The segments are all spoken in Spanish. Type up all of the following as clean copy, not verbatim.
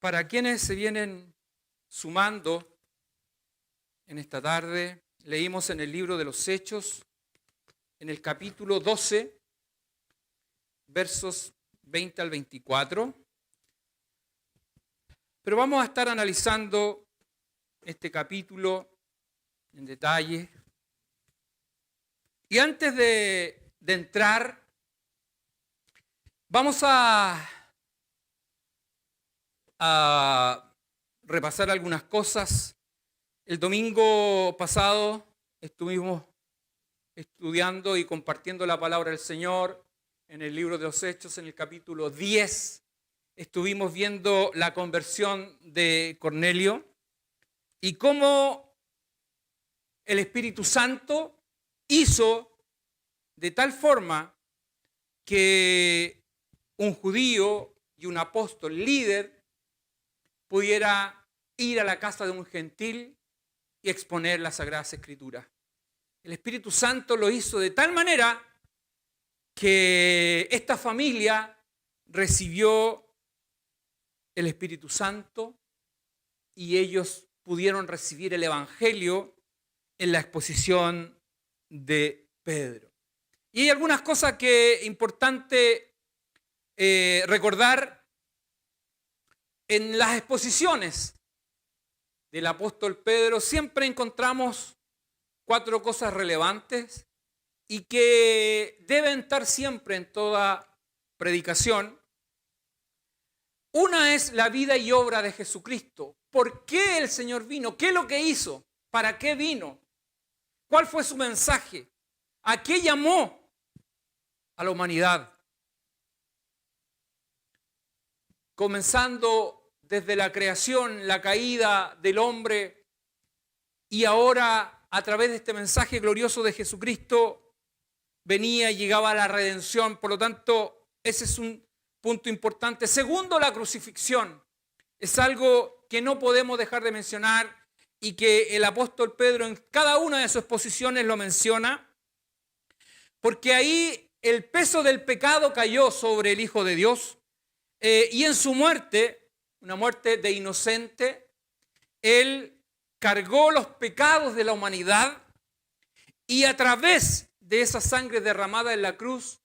Para quienes se vienen sumando en esta tarde, leímos en el libro de los Hechos, en el capítulo 12, versos 20 al 24. Pero vamos a estar analizando este capítulo en detalle. Y antes de entrar, vamos a repasar algunas cosas. El domingo pasado estuvimos estudiando y compartiendo la palabra del Señor en el libro de los Hechos, en el capítulo 10. Estuvimos viendo la conversión de Cornelio y cómo el Espíritu Santo hizo de tal forma que un judío y un apóstol líder pudiera ir a la casa de un gentil y exponer las Sagradas Escrituras. El Espíritu Santo lo hizo de tal manera que esta familia recibió el Espíritu Santo y ellos pudieron recibir el Evangelio en la exposición de Pedro. Y hay algunas cosas que es importante recordar en las exposiciones del apóstol Pedro. Siempre encontramos 4 cosas relevantes y que deben estar siempre en toda predicación. Una es la vida y obra de Jesucristo. ¿Por qué el Señor vino? ¿Qué es lo que hizo? ¿Para qué vino? ¿Cuál fue su mensaje? ¿A qué llamó a la humanidad? Comenzando desde la creación, la caída del hombre, y ahora a través de este mensaje glorioso de Jesucristo venía y llegaba a la redención. Por lo tanto, ese es un punto importante. Segundo, la crucifixión. Es algo que no podemos dejar de mencionar y que el apóstol Pedro en cada una de sus exposiciones lo menciona, porque ahí el peso del pecado cayó sobre el Hijo de Dios y en su muerte, una muerte de inocente, Él cargó los pecados de la humanidad y a través de esa sangre derramada en la cruz,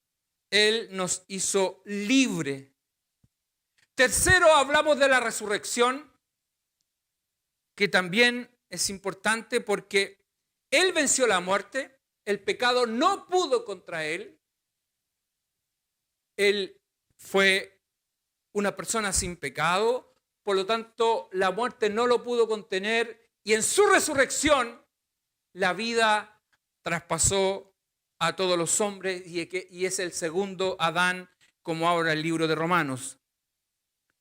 Él nos hizo libre. Tercero, hablamos de la resurrección, que también es importante porque Él venció la muerte, el pecado no pudo contra Él. Él fue una persona sin pecado, por lo tanto la muerte no lo pudo contener y en su resurrección la vida traspasó a todos los hombres y es el segundo Adán, como habla el libro de Romanos.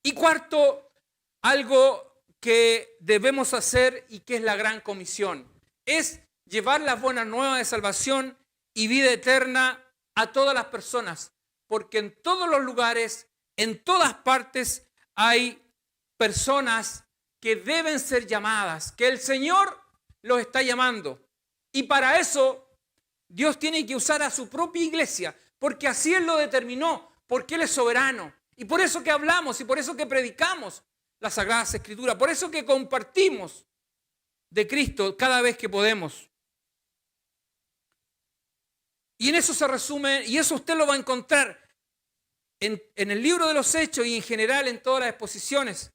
Y cuarto, algo que debemos hacer y que es la gran comisión, es llevar las buenas nuevas de salvación y vida eterna a todas las personas, porque en todos los lugares, en todas partes hay personas que deben ser llamadas, que el Señor los está llamando. Y para eso Dios tiene que usar a su propia iglesia, porque así Él lo determinó, porque Él es soberano. Y por eso que hablamos y por eso que predicamos las Sagradas Escrituras, por eso que compartimos de Cristo cada vez que podemos. Y en eso se resume, y eso usted lo va a encontrar en el libro de los Hechos y en general en todas las exposiciones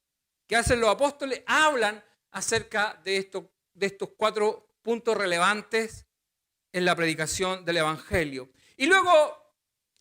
que hacen los apóstoles, hablan acerca de estos 4 puntos relevantes en la predicación del Evangelio. Y luego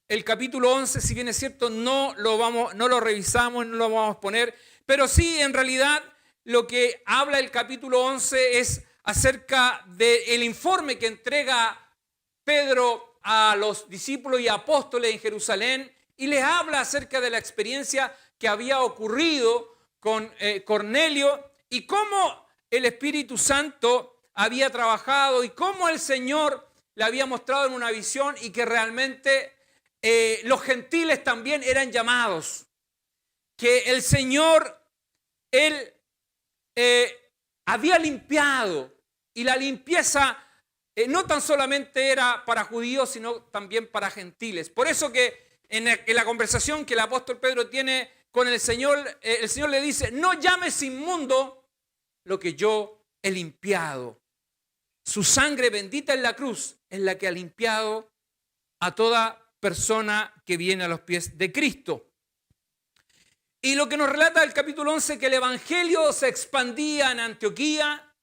el capítulo 11, si bien es cierto, no lo revisamos, no lo vamos a poner, pero sí en realidad lo que habla el capítulo 11 es acerca del informe que entrega Pedro a los discípulos y apóstoles en Jerusalén y les habla acerca de la experiencia que había ocurrido con Cornelio y cómo el Espíritu Santo había trabajado y cómo el Señor le había mostrado en una visión y que realmente los gentiles también eran llamados. Que el Señor, Él había limpiado y la limpieza no tan solamente era para judíos, sino también para gentiles. Por eso que en la conversación que el apóstol Pedro tiene con el Señor le dice, no llames inmundo lo que yo he limpiado. Su sangre bendita en la cruz es la que ha limpiado a toda persona que viene a los pies de Cristo. Y lo que nos relata el capítulo 11, que el evangelio se expandía en Antioquía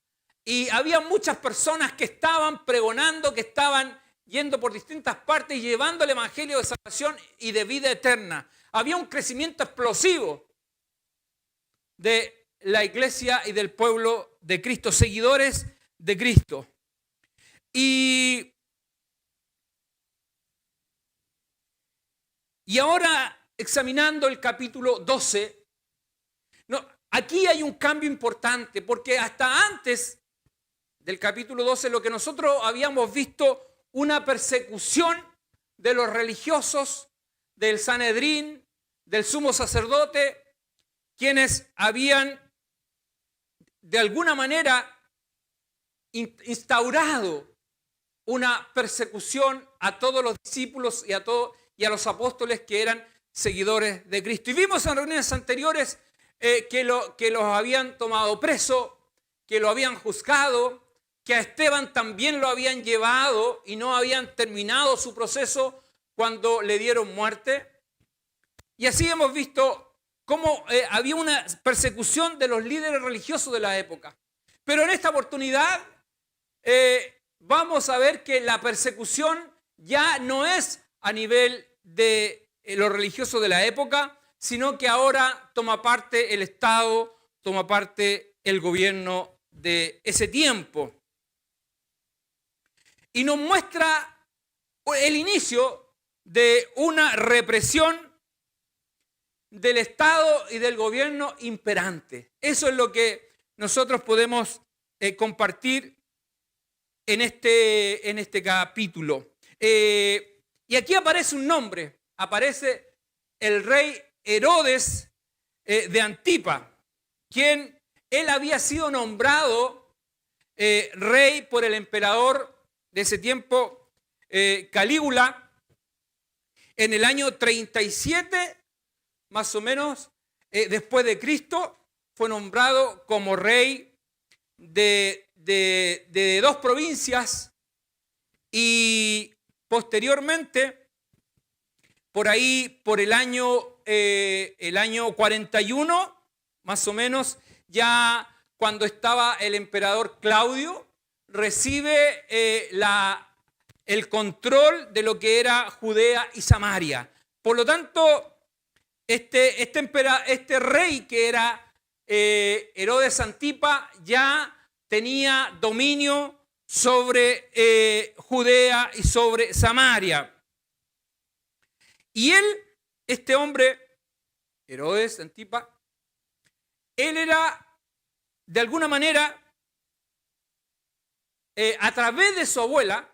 y había muchas personas que estaban pregonando, que estaban yendo por distintas partes y llevando el evangelio de salvación y de vida eterna. Había un crecimiento explosivo de la iglesia y del pueblo de Cristo, seguidores de Cristo. Y ahora, examinando el capítulo 12, aquí hay un cambio importante, porque hasta antes del capítulo 12 lo que nosotros habíamos visto, una persecución de los religiosos, del Sanedrín, del sumo sacerdote, quienes habían de alguna manera instaurado una persecución a todos los discípulos y a los apóstoles que eran seguidores de Cristo. Y vimos en reuniones anteriores que los habían tomado preso, que lo habían juzgado, que a Esteban también lo habían llevado y no habían terminado su proceso cuando le dieron muerte. Y así hemos visto cómo había una persecución de los líderes religiosos de la época. Pero en esta oportunidad vamos a ver que la persecución ya no es a nivel de los religiosos de la época, sino que ahora toma parte el Estado, toma parte el gobierno de ese tiempo. Y nos muestra el inicio de una represión del Estado y del gobierno imperante. Eso es lo que nosotros podemos compartir en este capítulo. Y aquí aparece un nombre, aparece el rey Herodes de Antipa, quien él había sido nombrado rey por el emperador de ese tiempo, Calígula, en el año 37, más o menos, después de Cristo, fue nombrado como rey de 2 provincias y posteriormente, por ahí, por el año 41, más o menos, ya cuando estaba el emperador Claudio, recibe el control de lo que era Judea y Samaria. Por lo tanto, este rey que era Herodes Antipa ya tenía dominio sobre Judea y sobre Samaria. Y él, este hombre, Herodes Antipa, él era de alguna manera, a través de su abuela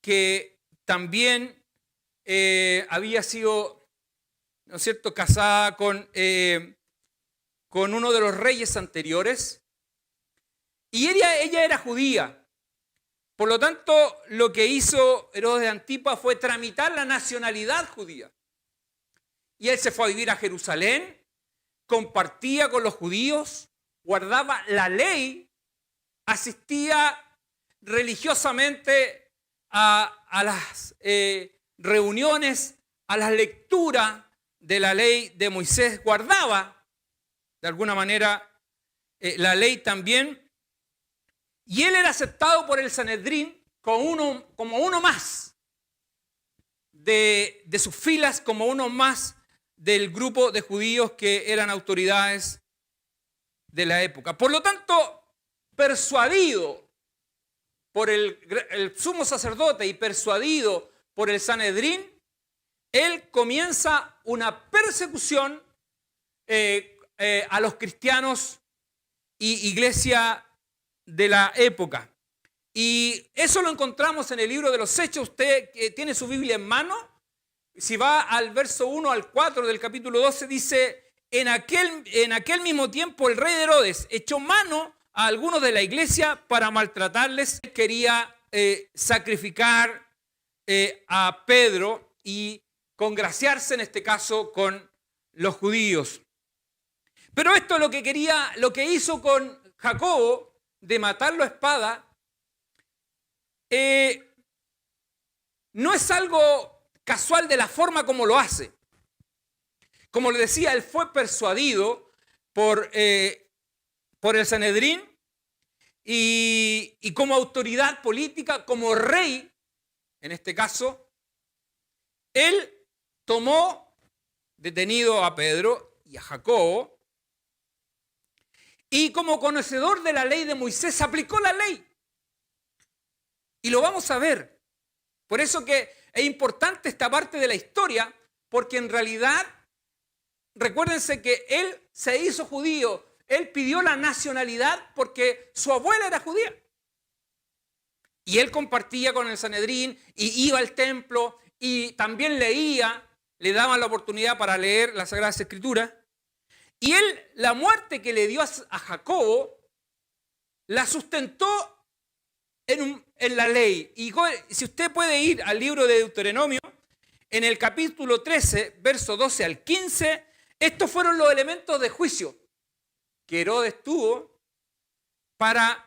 que también había sido, ¿no es cierto?, casada con uno de los reyes anteriores, y ella era judía. Por lo tanto, lo que hizo Herodes de Antipa fue tramitar la nacionalidad judía. Y él se fue a vivir a Jerusalén, compartía con los judíos, guardaba la ley, asistía religiosamente a las reuniones, a la lectura de la ley de Moisés, guardaba de alguna manera la ley también, y él era aceptado por el Sanedrín como uno más de sus filas, como uno más del grupo de judíos que eran autoridades de la época. Por lo tanto, persuadido por el sumo sacerdote y persuadido por el Sanedrín, él comienza una persecución a los cristianos y iglesia de la época. Y eso lo encontramos en el libro de los Hechos. Usted que tiene su Biblia en mano, si va al verso 1 al 4 del capítulo 12, dice: en aquel mismo tiempo el rey Herodes echó mano a algunos de la iglesia para maltratarles. Él quería sacrificar a Pedro y congraciarse en este caso con los judíos. Pero esto es lo que hizo con Jacobo, de matarlo a espada, no es algo casual de la forma como lo hace. Como le decía, él fue persuadido por el Sanedrín y como autoridad política, como rey, en este caso, él tomó detenido a Pedro y a Jacobo y como conocedor de la ley de Moisés aplicó la ley. Y lo vamos a ver. Por eso que es importante esta parte de la historia, porque en realidad, recuérdense que él se hizo judío, él pidió la nacionalidad porque su abuela era judía. Y él compartía con el Sanedrín y iba al templo y también leía, le daban la oportunidad para leer las Sagradas Escrituras. Y él, la muerte que le dio a Jacobo, la sustentó en la ley. Y si usted puede ir al libro de Deuteronomio, en el capítulo 13, verso 12 al 15, estos fueron los elementos de juicio que Herodes tuvo para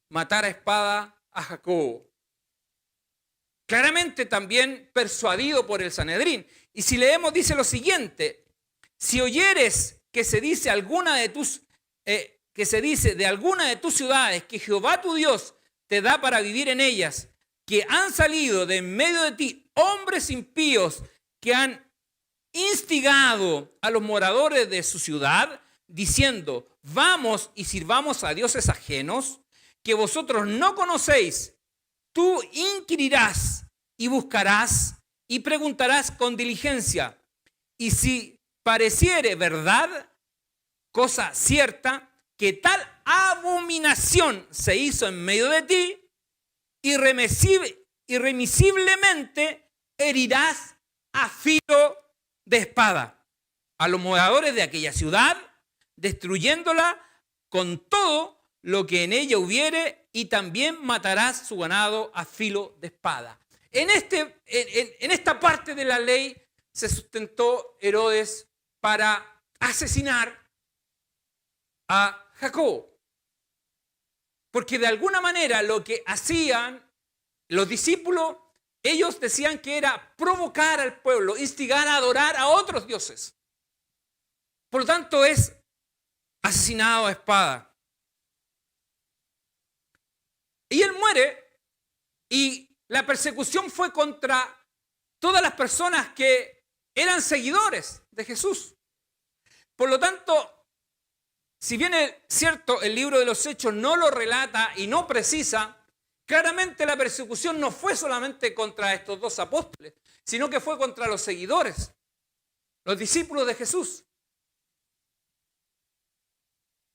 matar a espada a Jacobo. Claramente también persuadido por el Sanedrín. Y si leemos, dice lo siguiente: si oyeres que se dice de alguna de tus ciudades que Jehová tu Dios te da para vivir en ellas, que han salido de en medio de ti hombres impíos que han instigado a los moradores de su ciudad, diciendo, vamos y sirvamos a dioses ajenos, que vosotros no conocéis, tú inquirirás y buscarás y preguntarás con diligencia. Y si pareciere verdad, cosa cierta, que tal abominación se hizo en medio de ti, irremisiblemente herirás a filo de espada a los moradores de aquella ciudad, destruyéndola con todo lo que en ella hubiere, y también matarás su ganado a filo de espada. En esta parte de la ley se sustentó Herodes para asesinar a Jacobo. Porque de alguna manera lo que hacían los discípulos, ellos decían que era provocar al pueblo, instigar a adorar a otros dioses. Por lo tanto, es asesinado a espada. Y él muere, y la persecución fue contra todas las personas que eran seguidores de Jesús. Por lo tanto, si bien es cierto, el libro de los Hechos no lo relata y no precisa, claramente la persecución no fue solamente contra estos dos apóstoles, sino que fue contra los seguidores, los discípulos de Jesús.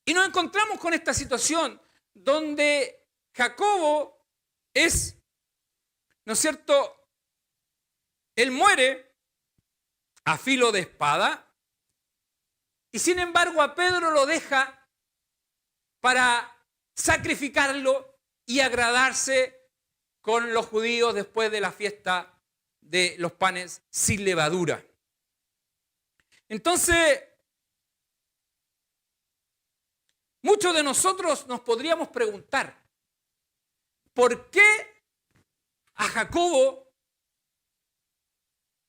Y nos encontramos con esta situación donde Jacobo es, ¿no es cierto?, él muere a filo de espada. Y sin embargo a Pedro lo deja para sacrificarlo y agradarse con los judíos después de la fiesta de los panes sin levadura. Entonces, muchos de nosotros nos podríamos preguntar, ¿por qué a Jacobo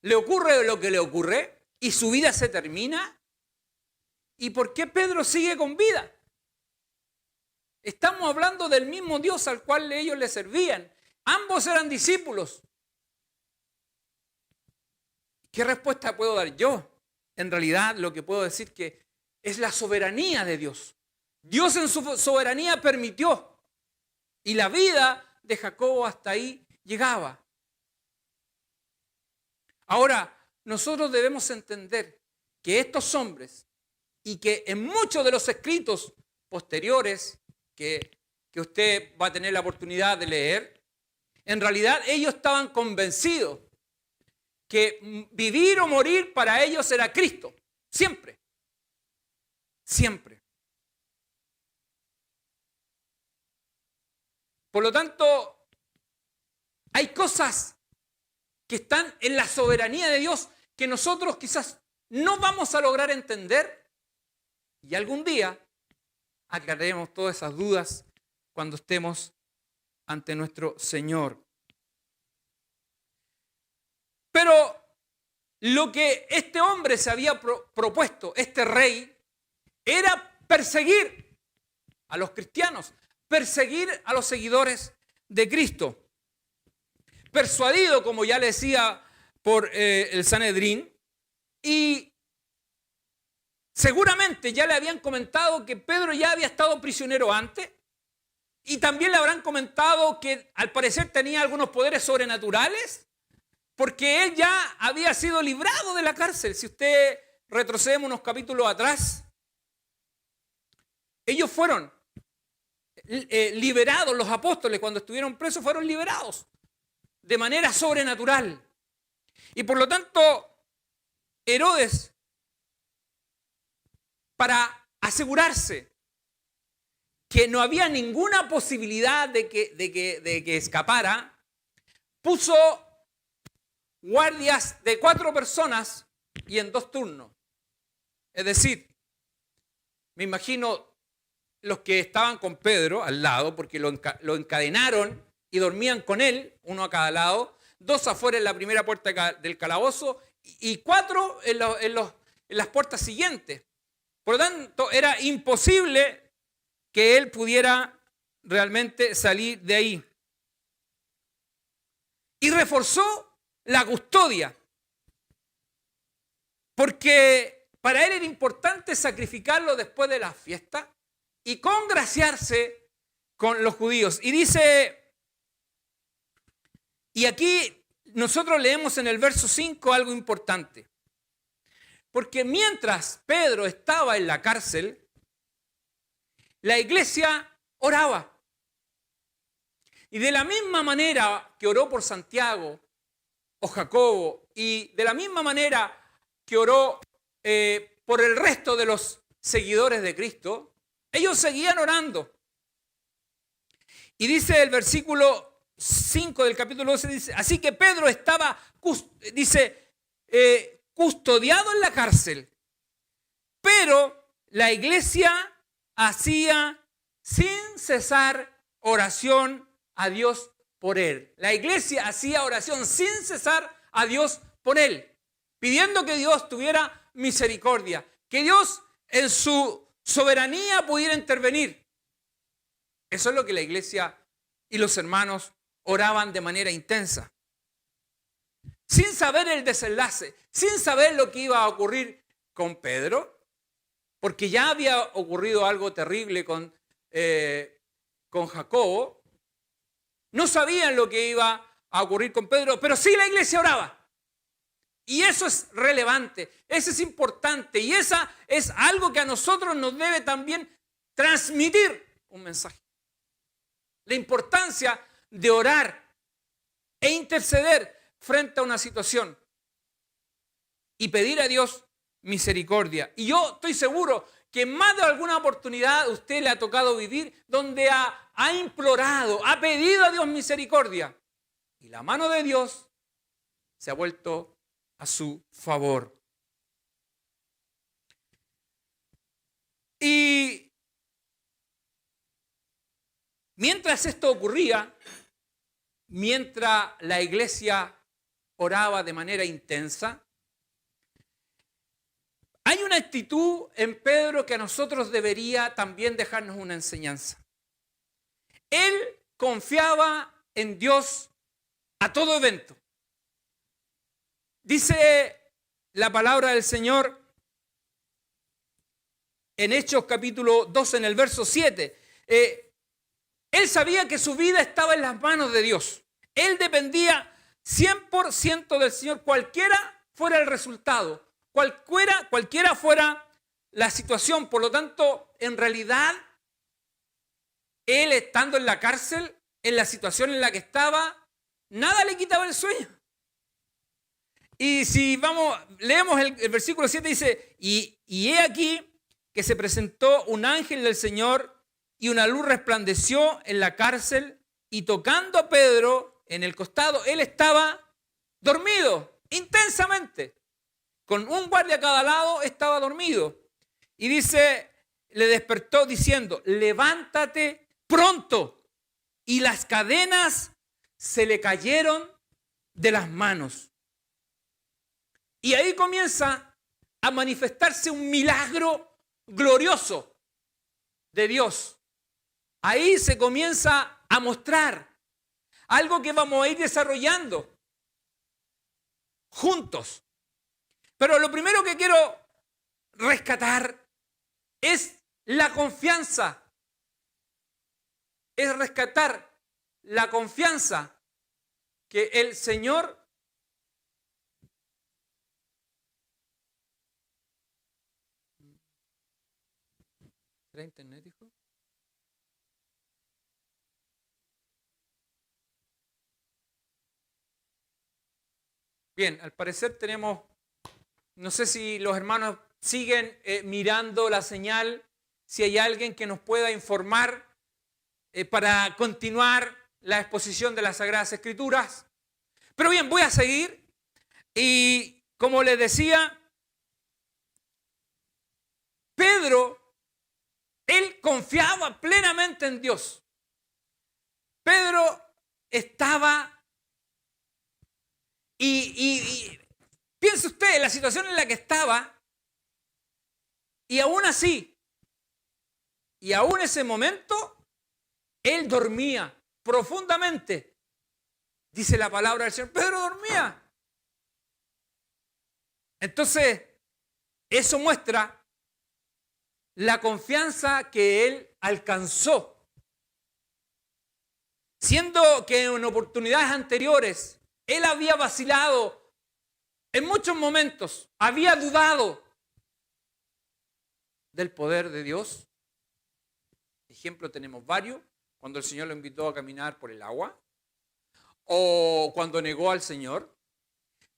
le ocurre lo que le ocurre y su vida se termina? ¿Y por qué Pedro sigue con vida? Estamos hablando del mismo Dios al cual ellos le servían. Ambos eran discípulos. ¿Qué respuesta puedo dar yo? En realidad lo que puedo decir que es la soberanía de Dios. Dios en su soberanía permitió. Y la vida de Jacobo hasta ahí llegaba. Ahora, nosotros debemos entender que estos hombres, y que en muchos de los escritos posteriores que usted va a tener la oportunidad de leer, en realidad ellos estaban convencidos que vivir o morir para ellos era Cristo, siempre, siempre. Por lo tanto, hay cosas que están en la soberanía de Dios, que nosotros quizás no vamos a lograr entender, y algún día aclararemos todas esas dudas cuando estemos ante nuestro Señor. Pero lo que este hombre se había propuesto, este rey, era perseguir a los cristianos, perseguir a los seguidores de Cristo. Persuadido, como ya le decía, por el Sanedrín, y seguramente ya le habían comentado que Pedro ya había estado prisionero antes, y también le habrán comentado que al parecer tenía algunos poderes sobrenaturales, porque él ya había sido librado de la cárcel. Si usted retrocede unos capítulos atrás, ellos fueron liberados, los apóstoles cuando estuvieron presos fueron liberados de manera sobrenatural. Y por lo tanto, Herodes, para asegurarse que no había ninguna posibilidad de que escapara, puso guardias de 4 personas y en 2 turnos. Es decir, me imagino los que estaban con Pedro al lado, porque lo encadenaron y dormían con él, uno a cada lado, 2 afuera en la primera puerta del calabozo y 4 en las puertas siguientes. Por lo tanto, era imposible que él pudiera realmente salir de ahí. Y reforzó la custodia, porque para él era importante sacrificarlo después de la fiesta y congraciarse con los judíos. Y dice, y aquí nosotros leemos en el verso 5 algo importante, porque mientras Pedro estaba en la cárcel, la iglesia oraba. Y de la misma manera que oró por Santiago o Jacobo, y de la misma manera que oró por el resto de los seguidores de Cristo, ellos seguían orando. Y dice el versículo 5 del capítulo 12, dice, así que Pedro estaba, custodiado en la cárcel, pero la iglesia hacía sin cesar oración a Dios por él. La iglesia hacía oración sin cesar a Dios por él, pidiendo que Dios tuviera misericordia, que Dios en su soberanía pudiera intervenir. Eso es lo que la iglesia y los hermanos oraban de manera intensa, sin saber el desenlace, sin saber lo que iba a ocurrir con Pedro, porque ya había ocurrido algo terrible con Jacobo. No sabían lo que iba a ocurrir con Pedro, pero sí la iglesia oraba. Y eso es relevante, eso es importante, y esa es algo que a nosotros nos debe también transmitir un mensaje. La importancia de orar e interceder frente a una situación y pedir a Dios misericordia. Y yo estoy seguro que en más de alguna oportunidad a usted le ha tocado vivir donde ha implorado, ha pedido a Dios misericordia. Y la mano de Dios se ha vuelto a su favor. Y mientras esto ocurría, mientras la iglesia oraba de manera intensa, hay una actitud en Pedro que a nosotros debería también dejarnos una enseñanza. Él confiaba en Dios a todo evento. Dice la palabra del Señor en Hechos capítulo 2 en el verso 7. Él sabía que su vida estaba en las manos de Dios. Él dependía 100% del Señor, cualquiera fuera el resultado, cualquiera fuera la situación. Por lo tanto, en realidad, él estando en la cárcel, en la situación en la que estaba, nada le quitaba el sueño. Y si leemos el versículo 7, dice, y he aquí que se presentó un ángel del Señor y una luz resplandeció en la cárcel, y tocando a Pedro en el costado, él estaba dormido, intensamente. Con un guardia a cada lado estaba dormido. Y dice, le despertó diciendo, levántate pronto. Y las cadenas se le cayeron de las manos. Y ahí comienza a manifestarse un milagro glorioso de Dios. Ahí se comienza a mostrar algo que vamos a ir desarrollando juntos. Pero lo primero que quiero rescatar es la confianza. Es rescatar la confianza que el Señor ¿Era internet, hijo? Bien, al parecer tenemos, no sé si los hermanos siguen mirando la señal, si hay alguien que nos pueda informar para continuar la exposición de las Sagradas Escrituras. Pero bien, voy a seguir y como les decía, Pedro, él confiaba plenamente en Dios. Pedro estaba y piense usted en la situación en la que estaba y aún así, y aún ese momento, él dormía profundamente. Dice la palabra del Señor, Pedro dormía. Entonces, eso muestra la confianza que él alcanzó. Siendo que en oportunidades anteriores él había vacilado en muchos momentos, había dudado del poder de Dios. Ejemplo tenemos varios, cuando el Señor lo invitó a caminar por el agua o cuando negó al Señor.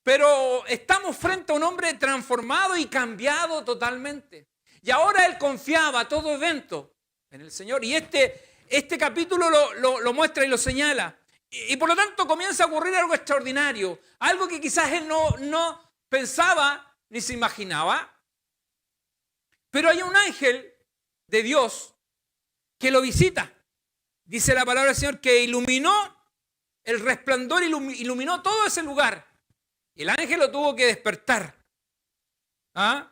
Pero estamos frente a un hombre transformado y cambiado totalmente. Y ahora él confiaba a todo evento en el Señor. Y este capítulo lo muestra y lo señala. Y por lo tanto comienza a ocurrir algo extraordinario. Algo que quizás él no pensaba ni se imaginaba. Pero hay un ángel de Dios que lo visita. Dice la palabra del Señor que iluminó, el resplandor iluminó todo ese lugar. El ángel lo tuvo que despertar. ¿Ah?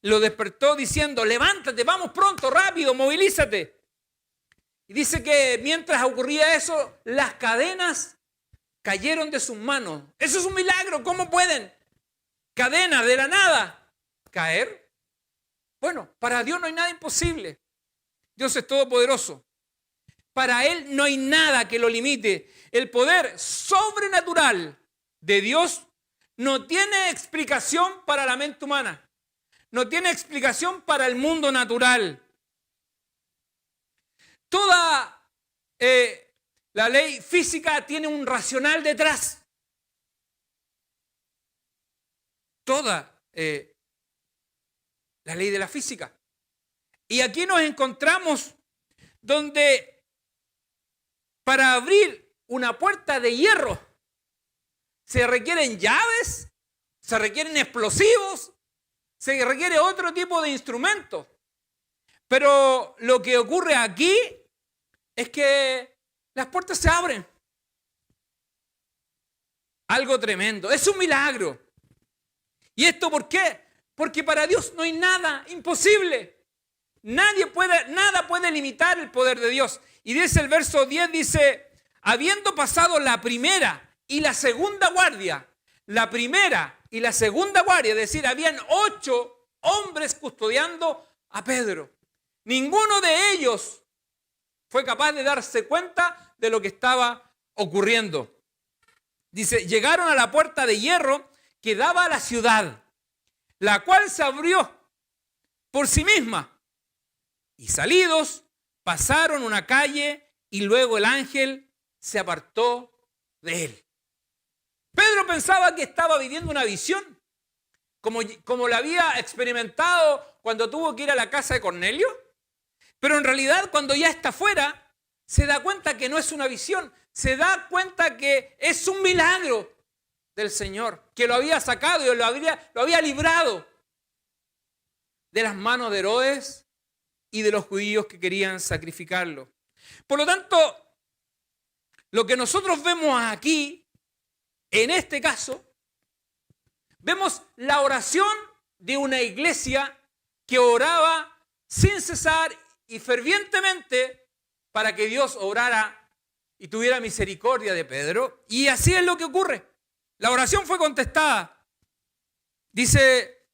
Lo despertó diciendo, levántate, vamos pronto, rápido, movilízate. Y dice que mientras ocurría eso, las cadenas cayeron de sus manos. Eso es un milagro. ¿Cómo pueden cadenas de la nada caer? Bueno, para Dios no hay nada imposible. Dios es todopoderoso. Para Él no hay nada que lo limite. El poder sobrenatural de Dios no tiene explicación para la mente humana. No tiene explicación para el mundo natural. Toda la ley física tiene un racional detrás. Toda la ley de la física. Y aquí nos encontramos donde para abrir una puerta de hierro se requieren llaves, se requieren explosivos, se requiere otro tipo de instrumento. Pero lo que ocurre aquí es que las puertas se abren. Algo tremendo. Es un milagro. ¿Y esto por qué? Porque para Dios no hay nada imposible. Nada puede limitar el poder de Dios. Y dice el verso 10, dice, habiendo pasado la primera y la segunda guardia, la primera y la segunda guardia, es decir, habían 8 hombres custodiando a Pedro. Ninguno de ellos fue capaz de darse cuenta de lo que estaba ocurriendo. Dice, llegaron a la puerta de hierro que daba a la ciudad, la cual se abrió por sí misma. Y salidos, pasaron una calle y luego el ángel se apartó de él. Pedro pensaba que estaba viviendo una visión, como la había experimentado cuando tuvo que ir a la casa de Cornelio. Pero en realidad cuando ya está afuera, se da cuenta que no es una visión, se da cuenta que es un milagro del Señor, que lo había sacado y lo había librado de las manos de Herodes y de los judíos que querían sacrificarlo. Por lo tanto, lo que nosotros vemos aquí, en este caso, vemos la oración de una iglesia que oraba sin cesar y fervientemente para que Dios obrara y tuviera misericordia de Pedro. Y así es lo que ocurre. La oración fue contestada. Dice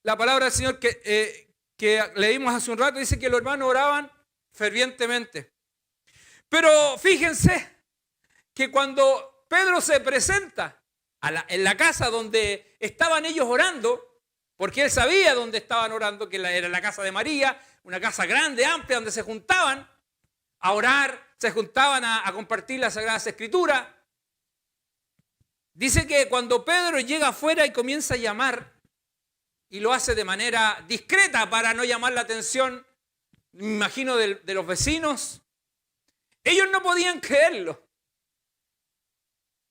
la palabra del Señor que leímos hace un rato, dice que los hermanos oraban fervientemente. Pero fíjense que cuando Pedro se presenta en la casa donde estaban ellos orando, porque él sabía dónde estaban orando, que era la casa de María, una casa grande, amplia, donde se juntaban a orar, se juntaban a compartir las Sagradas Escrituras. Dice que cuando Pedro llega afuera y comienza a llamar, y lo hace de manera discreta para no llamar la atención, me imagino, de los vecinos, ellos no podían creerlo.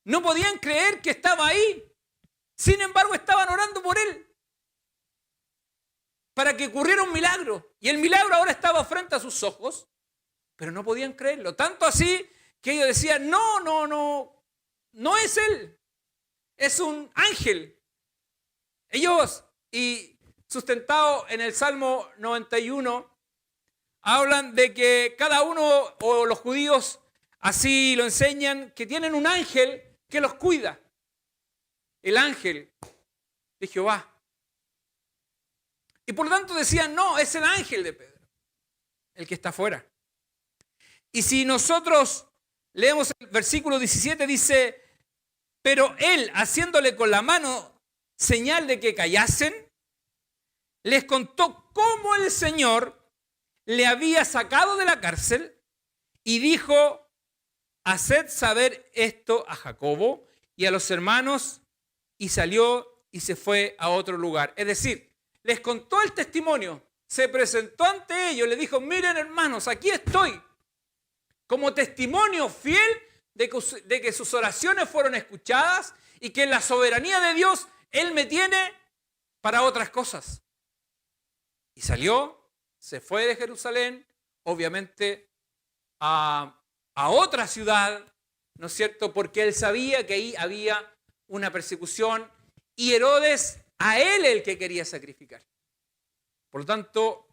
No podían creer que estaba ahí. Sin embargo, estaban orando por él para que ocurriera un milagro. Y el milagro ahora estaba frente a sus ojos, pero no podían creerlo. Tanto así que ellos decían, no es él, es un ángel. Ellos, y sustentado en el Salmo 91, hablan de que cada uno, o los judíos así lo enseñan, que tienen un ángel que los cuida. El ángel de Jehová. Y por lo tanto decían, no, es el ángel de Pedro, el que está afuera. Y si nosotros leemos el versículo 17, dice, pero él, haciéndole con la mano señal de que callasen, les contó cómo el Señor le había sacado de la cárcel y dijo, haced saber esto a Jacobo y a los hermanos, y salió y se fue a otro lugar. Es decir, les contó el testimonio, se presentó ante ellos, les dijo, miren hermanos, aquí estoy, como testimonio fiel de que sus oraciones fueron escuchadas y que en la soberanía de Dios Él me tiene para otras cosas. Y salió, se fue de Jerusalén, obviamente a otra ciudad, ¿no es cierto? Porque él sabía que ahí había una persecución y Herodes a él el que quería sacrificar. Por lo tanto,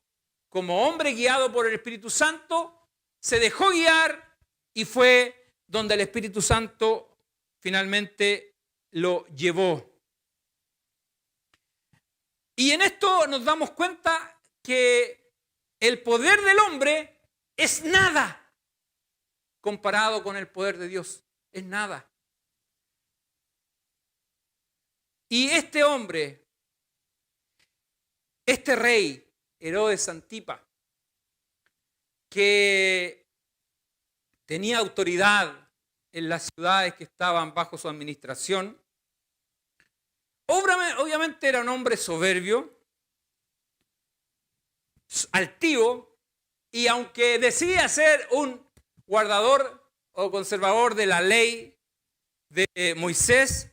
como hombre guiado por el Espíritu Santo, se dejó guiar y fue donde el Espíritu Santo finalmente lo llevó. Y en esto nos damos cuenta que el poder del hombre es nada comparado con el poder de Dios. Es nada. Y este hombre, este rey, Herodes Antipa, que tenía autoridad en las ciudades que estaban bajo su administración, obviamente era un hombre soberbio, altivo, y aunque decía ser un guardador o conservador de la ley de Moisés,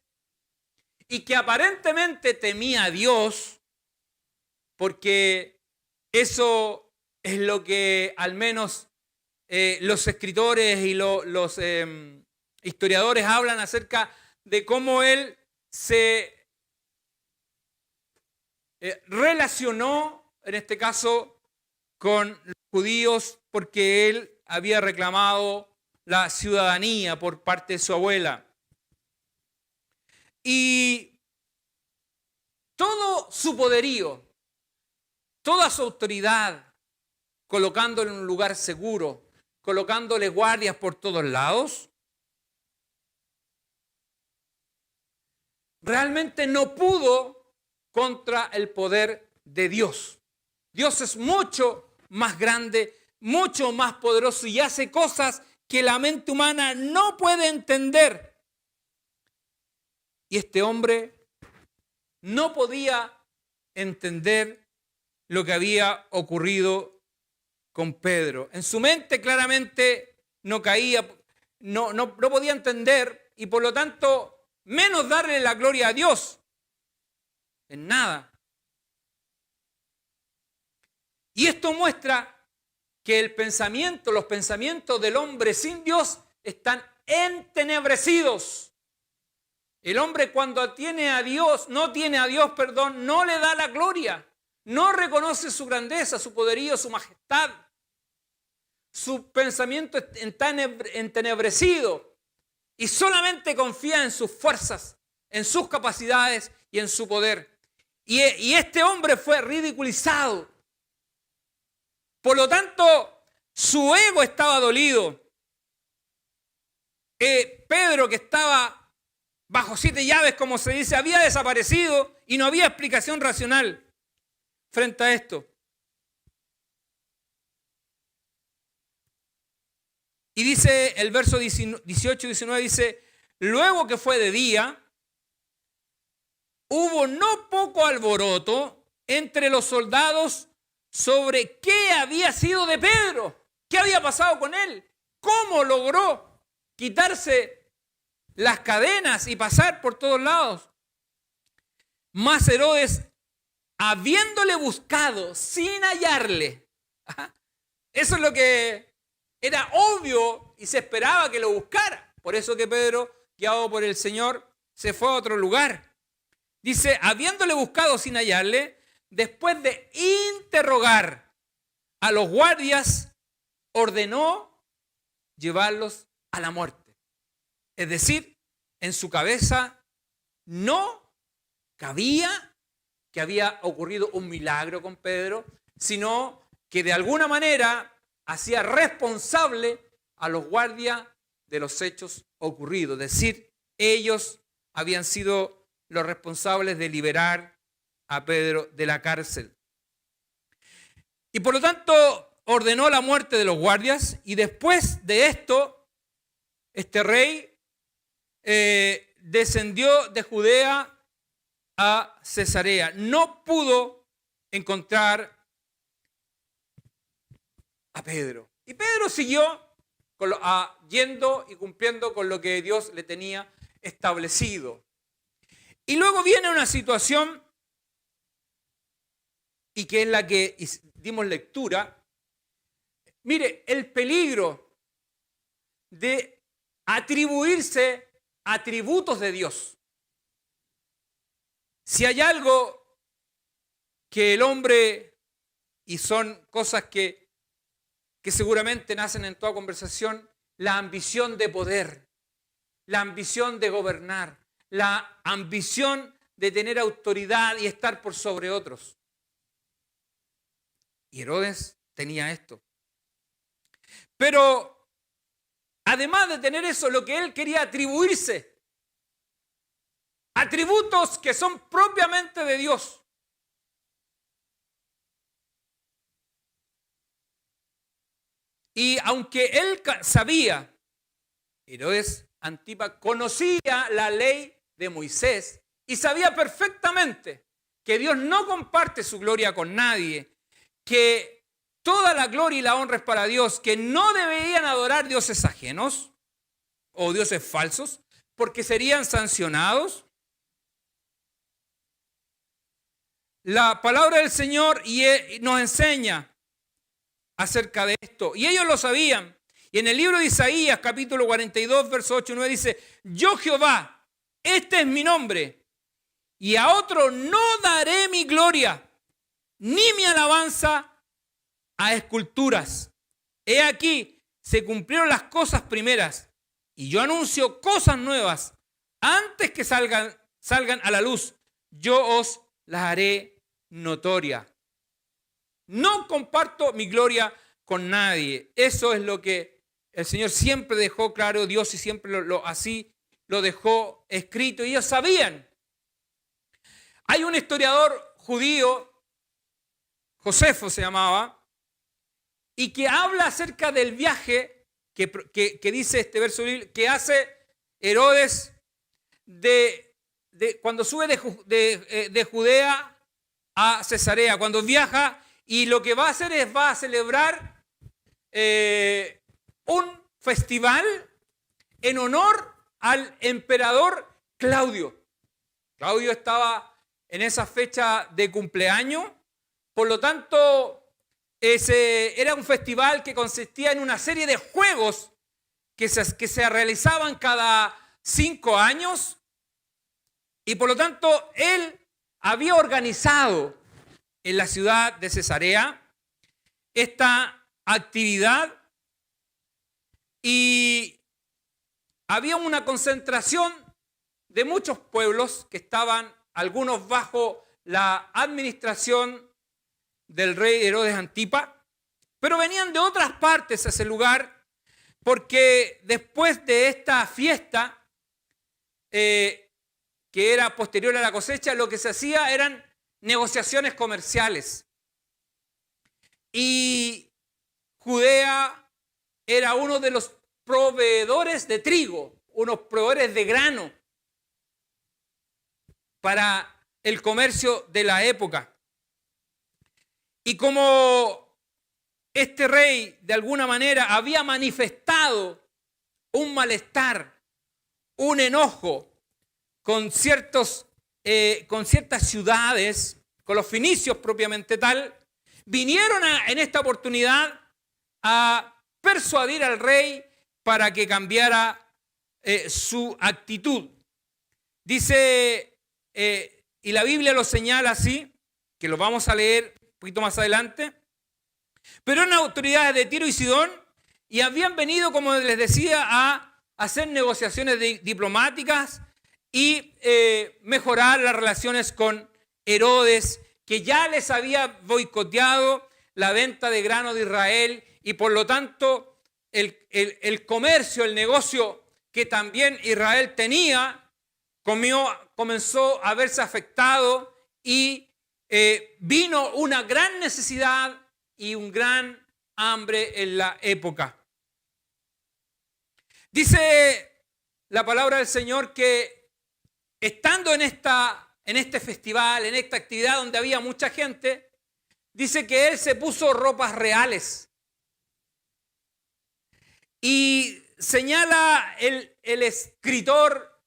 y que aparentemente temía a Dios, porque eso es lo que al menos los escritores y los historiadores hablan acerca de cómo él se relacionó, en este caso, con los judíos, porque él había reclamado la ciudadanía por parte de su abuela. Y todo su poderío, toda su autoridad, colocándole en un lugar seguro, colocándole guardias por todos lados, realmente no pudo contra el poder de Dios. Dios es mucho más grande, mucho más poderoso y hace cosas que la mente humana no puede entender. Y este hombre no podía entender lo que había ocurrido con Pedro. En su mente claramente no caía, no podía entender, y por lo tanto menos darle la gloria a Dios. En nada. Y esto muestra que los pensamientos del hombre sin Dios están entenebrecidos. El hombre cuando no tiene a Dios, no le da la gloria. No reconoce su grandeza, su poderío, su majestad. Su pensamiento está entenebrecido y solamente confía en sus fuerzas, en sus capacidades y en su poder. Y este hombre fue ridiculizado. Por lo tanto, su ego estaba dolido. Pedro, que estaba bajo 7 llaves, como se dice, había desaparecido y no había explicación racional frente a esto. Y dice el verso 18 y 19, dice, luego que fue de día, hubo no poco alboroto entre los soldados sobre qué había sido de Pedro, qué había pasado con él, cómo logró quitarse las cadenas y pasar por todos lados. Mas Herodes, habiéndole buscado sin hallarle, eso es lo que era obvio y se esperaba que lo buscara. Por eso que Pedro, guiado por el Señor, se fue a otro lugar. Dice, habiéndole buscado sin hallarle, después de interrogar a los guardias, ordenó llevarlos a la muerte. Es decir, en su cabeza no cabía que había ocurrido un milagro con Pedro, sino que de alguna manera hacía responsable a los guardias de los hechos ocurridos. Es decir, ellos habían sido los responsables de liberar a Pedro de la cárcel. Y por lo tanto ordenó la muerte de los guardias, y después de esto, este rey descendió de Judea a Cesarea. No pudo encontrar a Pedro. Y Pedro siguió yendo y cumpliendo con lo que Dios le tenía establecido. Y luego viene una situación, y que es la que dimos lectura. Mire, el peligro de atribuirse atributos de Dios. Si hay algo que el hombre, y son cosas que seguramente nacen en toda conversación, la ambición de poder, la ambición de gobernar, la ambición de tener autoridad y estar por sobre otros. Y Herodes tenía esto. Pero además de tener eso, lo que él quería atribuirse, atributos que son propiamente de Dios. Y aunque él sabía, Herodes Antipa conocía la ley de Moisés y sabía perfectamente que Dios no comparte su gloria con nadie, que toda la gloria y la honra es para Dios, que no deberían adorar dioses ajenos o dioses falsos, porque serían sancionados. La palabra del Señor nos enseña acerca de esto, y ellos lo sabían. Y en el libro de Isaías, capítulo 42, verso 8 y 9 dice, yo Jehová, este es mi nombre, y a otro no daré mi gloria, ni mi alabanza a esculturas. He aquí, se cumplieron las cosas primeras, y yo anuncio cosas nuevas. Antes que salgan a la luz, yo os las haré notoria. No comparto mi gloria con nadie. Eso es lo que el Señor siempre dejó claro, Dios, y siempre así lo dejó escrito. Y ellos sabían. Hay un historiador judío, Josefo se llamaba, y que habla acerca del viaje que dice este verso que hace Herodes cuando sube de Judea a Cesarea, cuando viaja, y lo que va a hacer es va a celebrar un festival en honor al emperador Claudio. Claudio estaba en esa fecha de cumpleaños, por lo tanto, era un festival que consistía en una serie de juegos que se realizaban cada 5 años, y por lo tanto él había organizado en la ciudad de Cesarea esta actividad, y había una concentración de muchos pueblos que estaban, algunos bajo la administración del rey Herodes Antipa, pero venían de otras partes a ese lugar, porque después de esta fiesta, que era posterior a la cosecha, lo que se hacía eran negociaciones comerciales. Y Judea era uno de los proveedores de trigo, unos proveedores de grano para el comercio de la época. Y como este rey de alguna manera había manifestado un malestar, un enojo con ciertas ciudades, con los fenicios propiamente tal, vinieron en esta oportunidad a persuadir al rey para que cambiara su actitud. Dice, y la Biblia lo señala así, que lo vamos a leer un poquito más adelante, pero eran autoridades de Tiro y Sidón y habían venido, como les decía, a hacer negociaciones diplomáticas y mejorar las relaciones con Herodes, que ya les había boicoteado la venta de grano de Israel, y por lo tanto el comercio, el negocio que también Israel tenía, comenzó a verse afectado, y vino una gran necesidad y un gran hambre en la época. Dice la palabra del Señor que estando en este festival, en esta actividad donde había mucha gente, dice que él se puso ropas reales. Y señala el escritor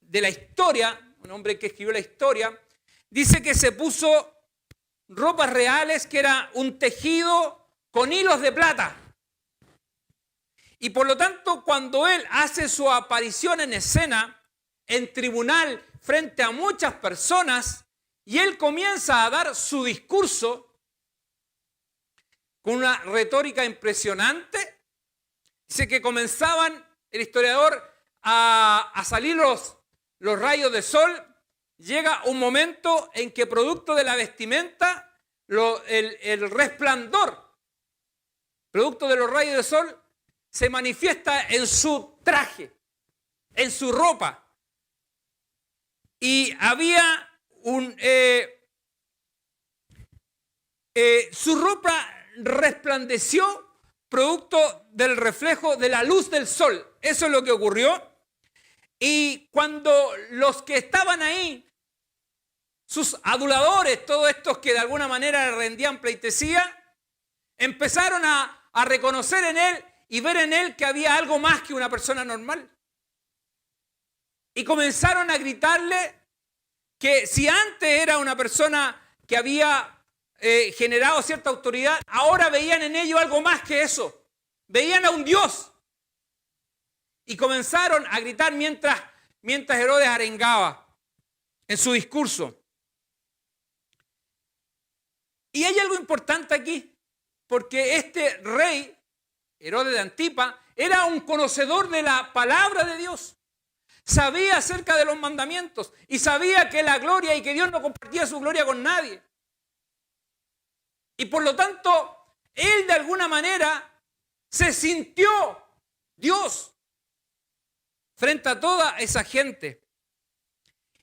de la historia, un hombre que escribió la historia, dice que se puso ropas reales, que era un tejido con hilos de plata. Y por lo tanto, cuando él hace su aparición en escena, en tribunal, frente a muchas personas, y él comienza a dar su discurso con una retórica impresionante, dice que comenzaban, el historiador, a salir los rayos de sol. Llega un momento en que, producto de la vestimenta, el resplandor, producto de los rayos de sol, se manifiesta en su traje, en su ropa. Y había su ropa resplandeció producto del reflejo de la luz del sol. Eso es lo que ocurrió. Y cuando los que estaban ahí, sus aduladores, todos estos que de alguna manera rendían pleitesía, empezaron a reconocer en él y ver en él que había algo más que una persona normal. Y comenzaron a gritarle que si antes era una persona que había generado cierta autoridad, ahora veían en ello algo más que eso. Veían a un Dios. Y comenzaron a gritar mientras Herodes arengaba en su discurso. Y hay algo importante aquí, porque este rey, Herodes de Antipa, era un conocedor de la palabra de Dios. Sabía acerca de los mandamientos y sabía que la gloria y que Dios no compartía su gloria con nadie. Y por lo tanto, él de alguna manera se sintió Dios frente a toda esa gente.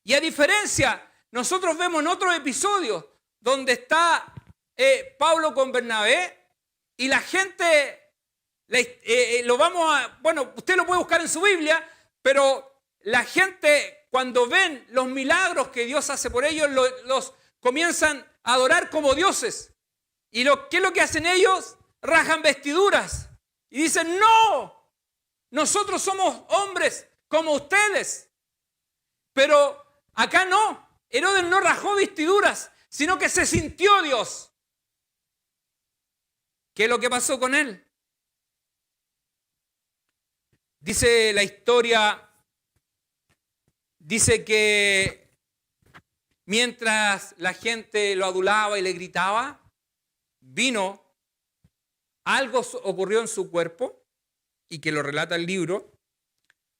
Y a diferencia, nosotros vemos en otros episodios donde está Pablo con Bernabé y la gente, usted lo puede buscar en su Biblia, pero la gente cuando ven los milagros que Dios hace por ellos, los comienzan a adorar como dioses. ¿Y qué es lo que hacen ellos? Rajan vestiduras y dicen, no, nosotros somos hombres como ustedes. Pero acá no. Herodes no rajó vestiduras, sino que se sintió Dios. ¿Qué es lo que pasó con él? Dice la historia, dice que mientras la gente lo adulaba y le gritaba, algo ocurrió en su cuerpo, y que lo relata el libro.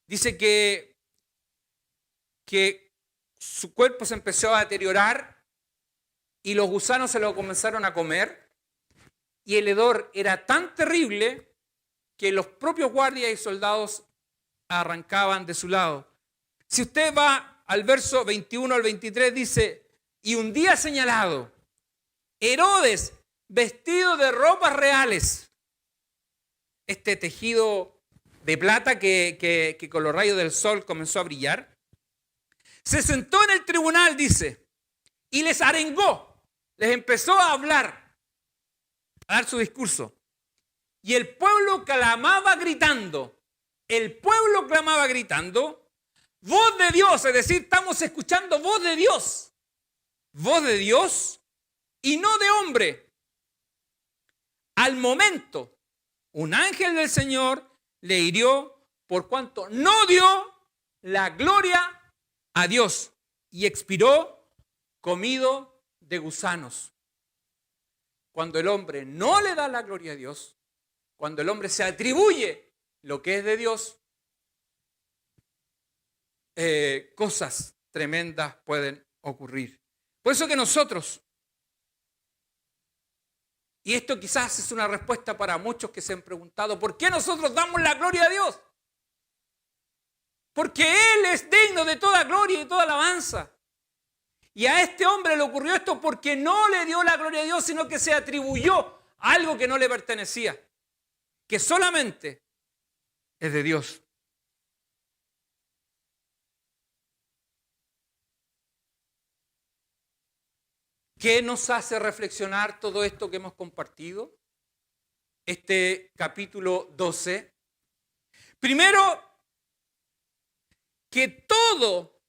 Dice que su cuerpo se empezó a deteriorar y los gusanos se lo comenzaron a comer, y el hedor era tan terrible que los propios guardias y soldados arrancaban de su lado. Si usted va al verso 21 al 23, dice: y un día señalado, Herodes, vestido de ropas reales, este tejido de plata que con los rayos del sol comenzó a brillar, se sentó en el tribunal, dice, y les arengó, les empezó a hablar, a dar su discurso. Y el pueblo clamaba gritando, voz de Dios, es decir, estamos escuchando voz de Dios y no de hombre. Al momento, un ángel del Señor le hirió por cuanto no dio la gloria a Dios y expiró comido de gusanos. Cuando el hombre no le da la gloria a Dios, cuando el hombre se atribuye lo que es de Dios, cosas tremendas pueden ocurrir. Por eso que nosotros, y esto quizás es una respuesta para muchos que se han preguntado, ¿por qué nosotros damos la gloria a Dios? Porque Él es digno de toda gloria y toda alabanza. Y a este hombre le ocurrió esto porque no le dio la gloria a Dios, sino que se atribuyó algo que no le pertenecía, que solamente es de Dios. ¿Qué nos hace reflexionar todo esto que hemos compartido? Este capítulo 12. Primero, que todo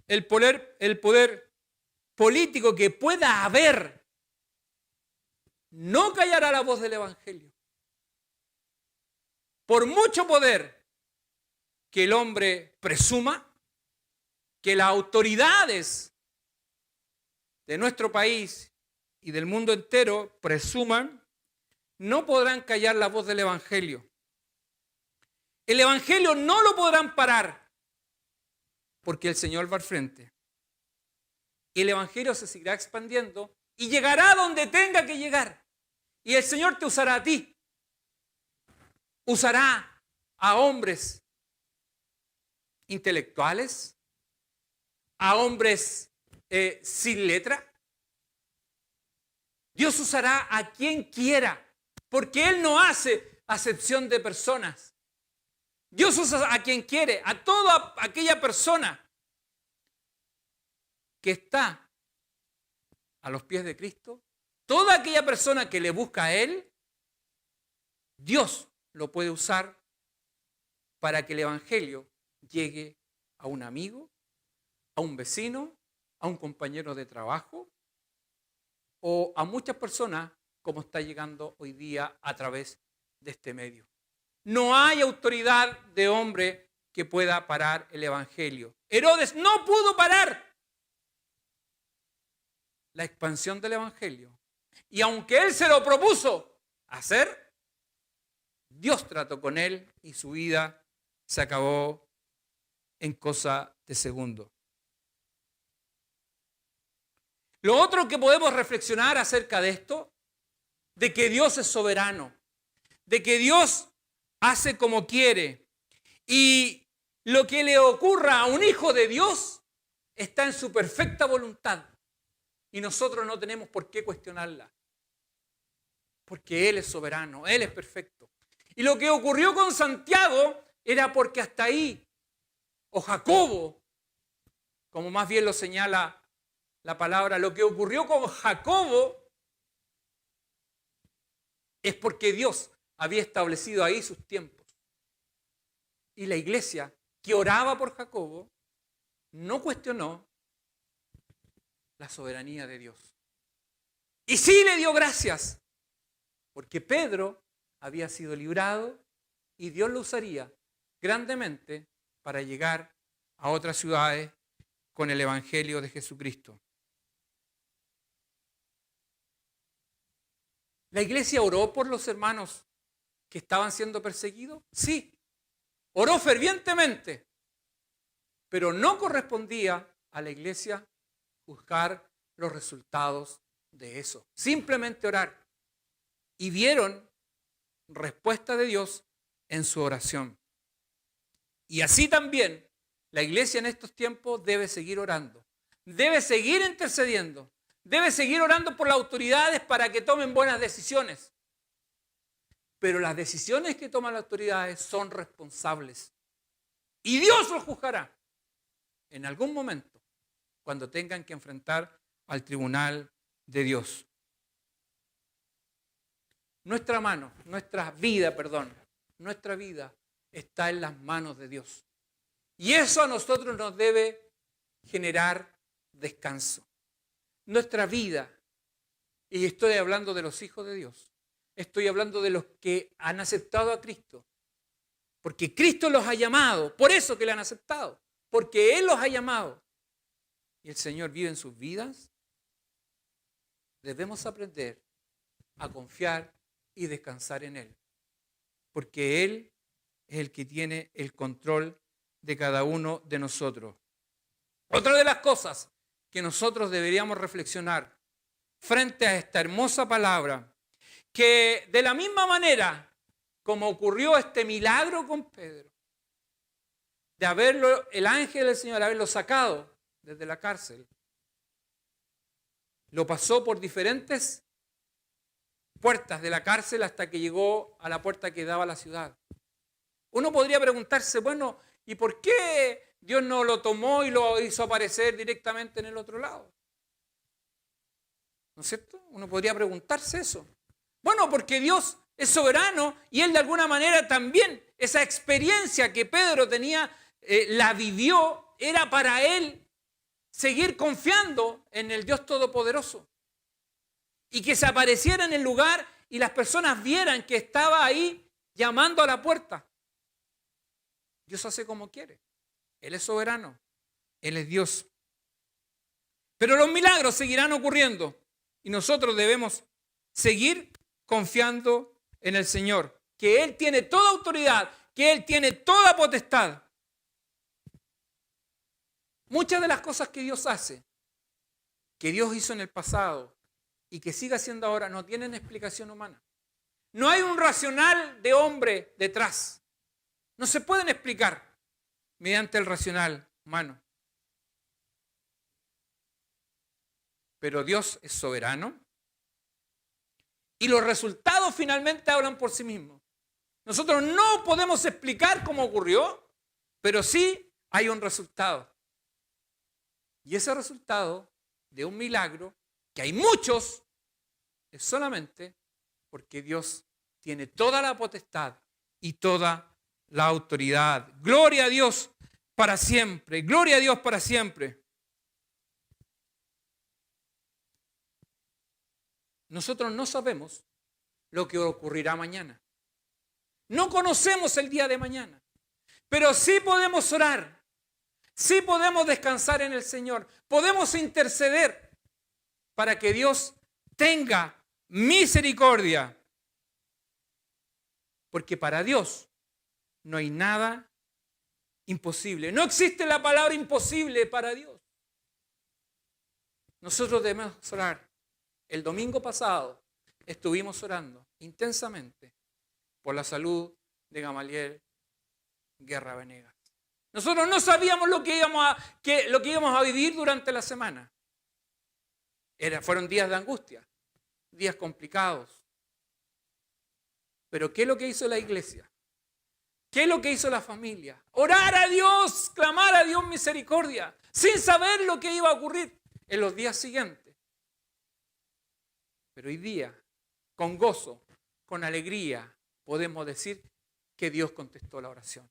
el poder político que pueda haber no callará la voz del Evangelio. Por mucho poder que el hombre presuma, que las autoridades de nuestro país y del mundo entero presuman, no podrán callar la voz del Evangelio. El Evangelio no lo podrán parar, porque el Señor va al frente. El Evangelio se seguirá expandiendo y llegará donde tenga que llegar. Y el Señor te usará a ti. Usará a hombres intelectuales, a hombres sin letra. Dios usará a quien quiera, porque Él no hace acepción de personas. Dios usa a quien quiere, a toda aquella persona que está a los pies de Cristo, toda aquella persona que le busca a Él, Dios lo puede usar para que el Evangelio llegue a un amigo, a un vecino, a un compañero de trabajo o a muchas personas como está llegando hoy día a través de este medio. No hay autoridad de hombre que pueda parar el Evangelio. Herodes no pudo parar la expansión del Evangelio. Y aunque él se lo propuso hacer, Dios trató con él y su vida se acabó en cosa de segundo. Lo otro que podemos reflexionar acerca de esto, de que Dios es soberano, de que Dios hace como quiere y lo que le ocurra a un hijo de Dios está en su perfecta voluntad y nosotros no tenemos por qué cuestionarla, porque Él es soberano, Él es perfecto. Y lo que ocurrió con Santiago era porque hasta ahí, o Jacobo, como más bien lo señala la palabra, lo que ocurrió con Jacobo es porque Dios había establecido ahí sus tiempos. Y la iglesia que oraba por Jacobo no cuestionó la soberanía de Dios. Y sí le dio gracias, porque Pedro había sido librado y Dios lo usaría grandemente para llegar a otras ciudades con el Evangelio de Jesucristo. ¿La iglesia oró por los hermanos que estaban siendo perseguidos? Sí, oró fervientemente, pero no correspondía a la iglesia juzgar los resultados de eso. Simplemente orar. Y vieron respuesta de Dios en su oración. Y así también la iglesia en estos tiempos debe seguir orando, debe seguir intercediendo, debe seguir orando por las autoridades para que tomen buenas decisiones. Pero las decisiones que toman las autoridades son responsables. Y Dios los juzgará en algún momento, cuando tengan que enfrentar al tribunal de Dios. Nuestra vida está en las manos de Dios. Y eso a nosotros nos debe generar descanso. Nuestra vida, y estoy hablando de los hijos de Dios, estoy hablando de los que han aceptado a Cristo, porque Cristo los ha llamado, por eso que le han aceptado, porque Él los ha llamado. Y el Señor vive en sus vidas. Debemos aprender a confiar y descansar en Él, porque Él es el que tiene el control de cada uno de nosotros. Otra de las cosas que nosotros deberíamos reflexionar frente a esta hermosa palabra, que de la misma manera como ocurrió este milagro con Pedro, de el ángel del Señor haberlo sacado desde la cárcel, lo pasó por diferentes puertas de la cárcel hasta que llegó a la puerta que daba a la ciudad. Uno podría preguntarse, bueno, ¿y por qué Dios no lo tomó y lo hizo aparecer directamente en el otro lado? ¿No es cierto? Uno podría preguntarse eso. Bueno, porque Dios es soberano y Él de alguna manera también, esa experiencia que Pedro tenía, la vivió, era para Él seguir confiando en el Dios Todopoderoso. Y que se apareciera en el lugar y las personas vieran que estaba ahí llamando a la puerta. Dios hace como quiere. Él es soberano. Él es Dios. Pero los milagros seguirán ocurriendo y nosotros debemos seguir confiando en el Señor, que Él tiene toda autoridad, que Él tiene toda potestad. Muchas de las cosas que Dios hace, que Dios hizo en el pasado y que sigue haciendo ahora, no tienen explicación humana. No hay un racional de hombre detrás. No se pueden explicar mediante el racional humano. Pero Dios es soberano y los resultados finalmente hablan por sí mismos. Nosotros no podemos explicar cómo ocurrió, pero sí hay un resultado. Y ese resultado de un milagro, que hay muchos, es solamente porque Dios tiene toda la potestad y toda la autoridad. Gloria a Dios para siempre. Gloria a Dios para siempre. Nosotros no sabemos lo que ocurrirá mañana. No conocemos el día de mañana. Pero sí podemos orar. Sí podemos descansar en el Señor. Podemos interceder para que Dios tenga misericordia. Porque para Dios no hay nada imposible. No existe la palabra imposible para Dios. Nosotros debemos orar. El domingo pasado estuvimos orando intensamente por la salud de Gamaliel Guerra Venegas. Nosotros no sabíamos lo que íbamos a vivir durante la semana. Fueron días de angustia, días complicados. Pero ¿qué es lo que hizo la iglesia? ¿Qué es lo que hizo la familia? Orar a Dios, clamar a Dios misericordia, sin saber lo que iba a ocurrir en los días siguientes. Pero hoy día, con gozo, con alegría, podemos decir que Dios contestó la oración.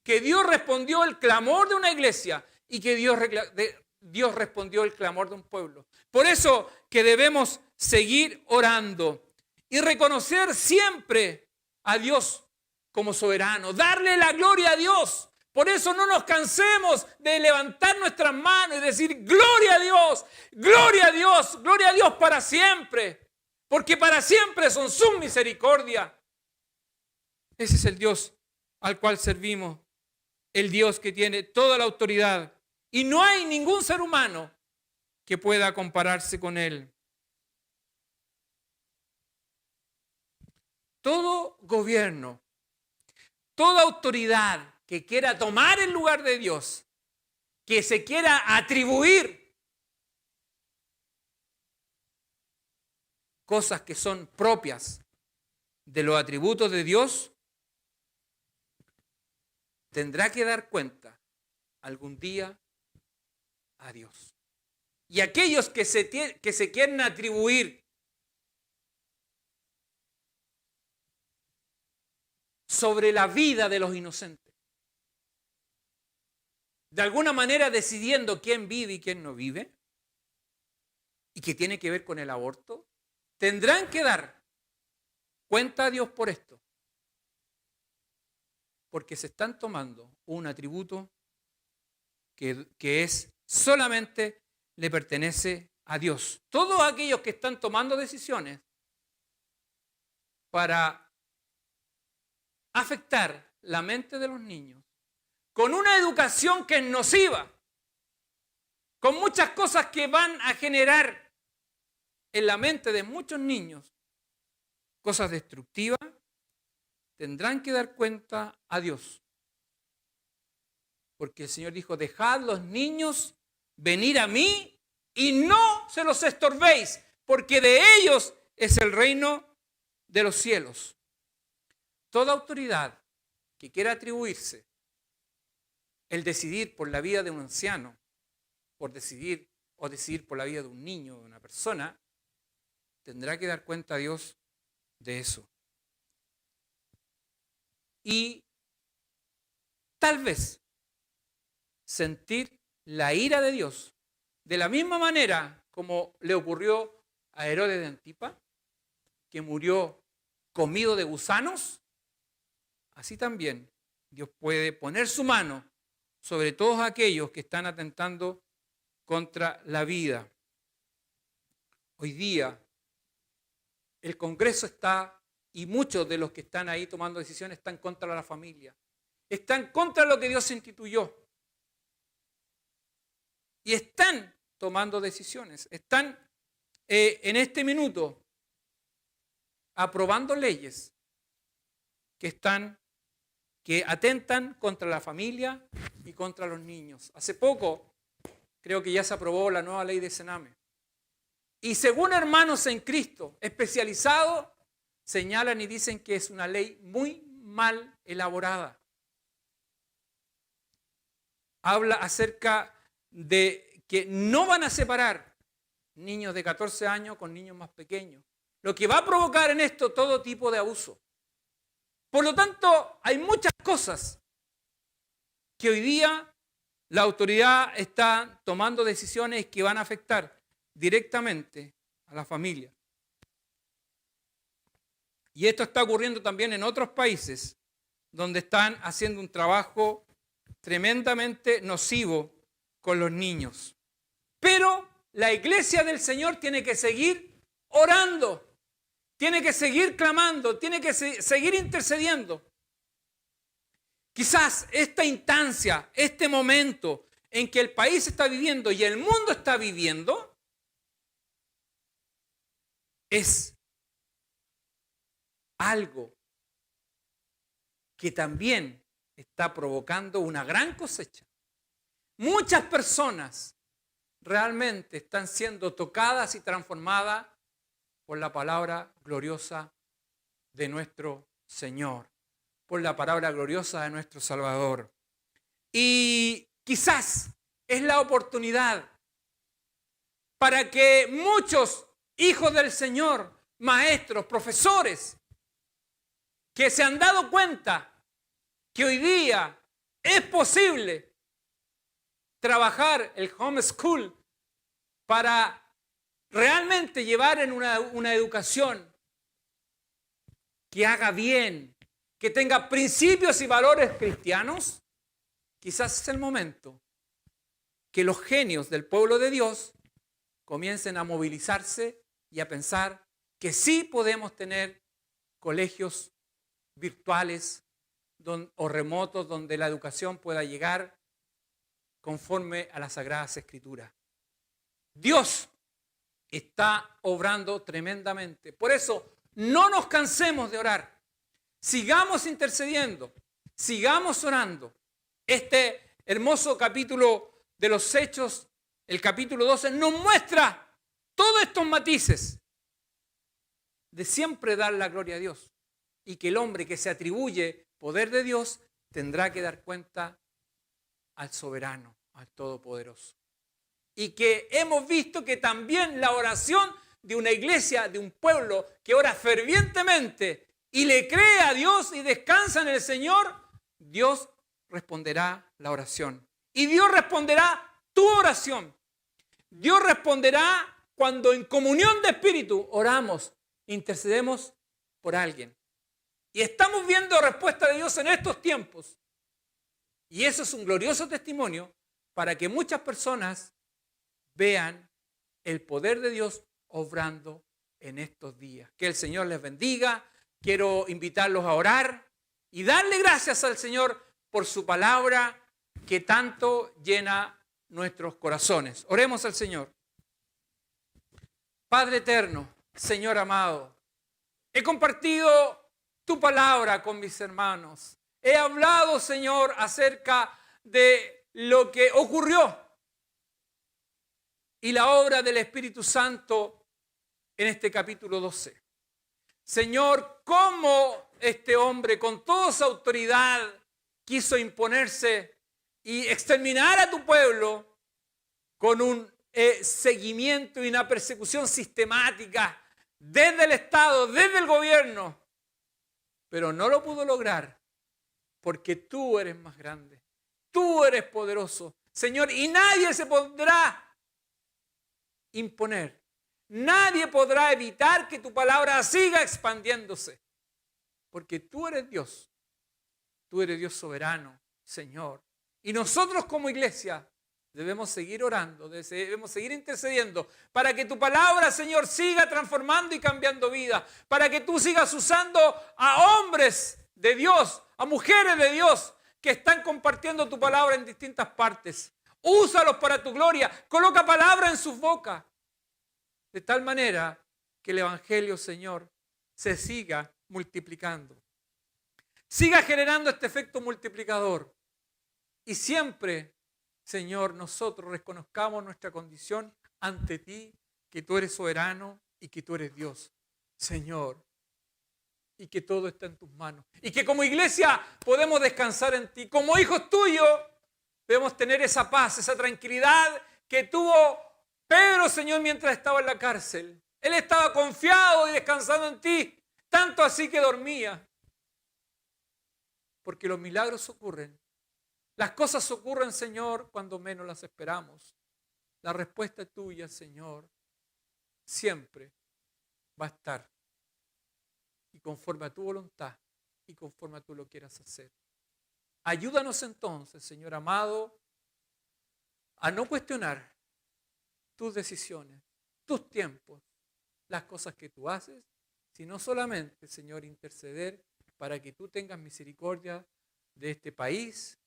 Que Dios respondió el clamor de una iglesia y que Dios respondió el clamor de un pueblo. Por eso que debemos seguir orando y reconocer siempre a Dios como soberano, darle la gloria a Dios. Por eso no nos cansemos de levantar nuestras manos y decir gloria a Dios, gloria a Dios, gloria a Dios para siempre, porque para siempre son sus misericordias. Ese es el Dios al cual servimos, el Dios que tiene toda la autoridad y no hay ningún ser humano que pueda compararse con Él. Todo gobierno, toda autoridad que quiera tomar el lugar de Dios, que se quiera atribuir cosas que son propias de los atributos de Dios, tendrá que dar cuenta algún día a Dios. Y aquellos que se quieren atribuir sobre la vida de los inocentes, de alguna manera decidiendo quién vive y quién no vive, y que tiene que ver con el aborto, tendrán que dar cuenta a Dios por esto, porque se están tomando un atributo que es solamente le pertenece a Dios. Todos aquellos que están tomando decisiones para afectar la mente de los niños, con una educación que es nociva, con muchas cosas que van a generar en la mente de muchos niños cosas destructivas, tendrán que dar cuenta a Dios. Porque el Señor dijo, dejad los niños venir a mí y no se los estorbéis, porque de ellos es el reino de los cielos. Toda autoridad que quiera atribuirse el decidir por la vida de un anciano, por decidir por la vida de un niño, de una persona, tendrá que dar cuenta a Dios de eso. Y tal vez sentir la ira de Dios, de la misma manera como le ocurrió a Herodes de Antipa, que murió comido de gusanos, así también Dios puede poner su mano sobre todos aquellos que están atentando contra la vida. Hoy día el Congreso está, y muchos de los que están ahí tomando decisiones están contra la familia, están contra lo que Dios instituyó. Y están tomando decisiones, están en este minuto aprobando leyes que atentan contra la familia y contra los niños. Hace poco creo que ya se aprobó la nueva ley de Sename. Y según hermanos en Cristo especializados, señalan y dicen que es una ley muy mal elaborada. Habla acerca de que no van a separar niños de 14 años con niños más pequeños, lo que va a provocar en esto todo tipo de abuso. Por lo tanto, hay muchas cosas que hoy día la autoridad está tomando decisiones que van a afectar directamente a la familia. Y esto está ocurriendo también en otros países donde están haciendo un trabajo tremendamente nocivo con los niños. Pero la iglesia del Señor tiene que seguir orando, tiene que seguir clamando, tiene que seguir intercediendo. Quizás esta instancia, este momento en que el país está viviendo y el mundo está viviendo, es algo que también está provocando una gran cosecha. Muchas personas realmente están siendo tocadas y transformadas por la palabra gloriosa de nuestro Señor, por la palabra gloriosa de nuestro Salvador. Y quizás es la oportunidad para que muchos hijos del Señor, maestros, profesores, que se han dado cuenta que hoy día es posible trabajar el homeschool para realmente llevar en una educación que haga bien, que tenga principios y valores cristianos, quizás es el momento que los genios del pueblo de Dios comiencen a movilizarse y a pensar que sí podemos tener colegios virtuales o remotos donde la educación pueda llegar conforme a las Sagradas Escrituras. Dios está obrando tremendamente. Por eso, no nos cansemos de orar. Sigamos intercediendo, sigamos orando. Este hermoso capítulo de los Hechos, el capítulo 12, nos muestra todos estos matices de siempre dar la gloria a Dios y que el hombre que se atribuye poder de Dios tendrá que dar cuenta al soberano, al todopoderoso. Y que hemos visto que también la oración de una iglesia, de un pueblo que ora fervientemente y le cree a Dios y descansa en el Señor, Dios responderá la oración. Y Dios responderá tu oración. Dios responderá cuando en comunión de espíritu oramos, intercedemos por alguien. Y estamos viendo respuesta de Dios en estos tiempos. Y eso es un glorioso testimonio para que muchas personas vean el poder de Dios obrando en estos días. Que el Señor les bendiga. Quiero invitarlos a orar y darle gracias al Señor por su palabra que tanto llena nuestros corazones. Oremos al Señor. Padre eterno, Señor amado, he compartido tu palabra con mis hermanos. He hablado, Señor, acerca de lo que ocurrió y la obra del Espíritu Santo en este capítulo 12. Señor, cómo este hombre con toda su autoridad quiso imponerse y exterminar a tu pueblo con un seguimiento y una persecución sistemática desde el Estado, desde el gobierno. Pero no lo pudo lograr porque tú eres más grande, tú eres poderoso, Señor, y nadie se podrá imponer. Nadie podrá evitar que tu palabra siga expandiéndose. Porque tú eres Dios soberano, Señor. Y nosotros como iglesia debemos seguir orando, debemos seguir intercediendo para que tu palabra, Señor, siga transformando y cambiando vidas. Para que tú sigas usando a hombres de Dios, a mujeres de Dios que están compartiendo tu palabra en distintas partes. Úsalos para tu gloria. Coloca palabra en sus bocas. De tal manera que el Evangelio, Señor, se siga multiplicando. Siga generando este efecto multiplicador. Y siempre, Señor, nosotros reconozcamos nuestra condición ante ti, que tú eres soberano y que tú eres Dios, Señor. Y que todo está en tus manos. Y que como iglesia podemos descansar en ti. Como hijos tuyos debemos tener esa paz, esa tranquilidad que tuvo Pedro, Señor, mientras estaba en la cárcel. Él estaba confiado y descansando en ti, tanto así que dormía. Porque los milagros ocurren. Las cosas ocurren, Señor, cuando menos las esperamos. La respuesta tuya, Señor, siempre va a estar. Y conforme a tu voluntad y conforme a tú lo quieras hacer. Ayúdanos entonces, Señor amado, a no cuestionar tus decisiones, tus tiempos, las cosas que tú haces, sino solamente, Señor, interceder para que tú tengas misericordia de este país,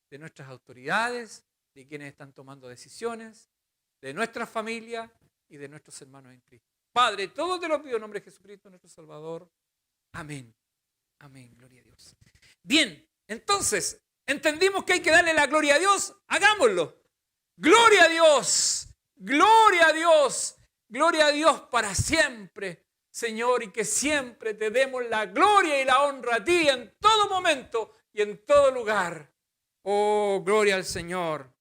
de nuestras autoridades, de quienes están tomando decisiones, de nuestra familia y de nuestros hermanos en Cristo. Padre, todo te lo pido en nombre de Jesucristo, nuestro Salvador. Amén. Amén. Gloria a Dios. Bien, entonces, entendimos que hay que darle la gloria a Dios. Hagámoslo. Gloria a Dios. Gloria a Dios, gloria a Dios para siempre, Señor, y que siempre te demos la gloria y la honra a ti en todo momento y en todo lugar. Oh, gloria al Señor.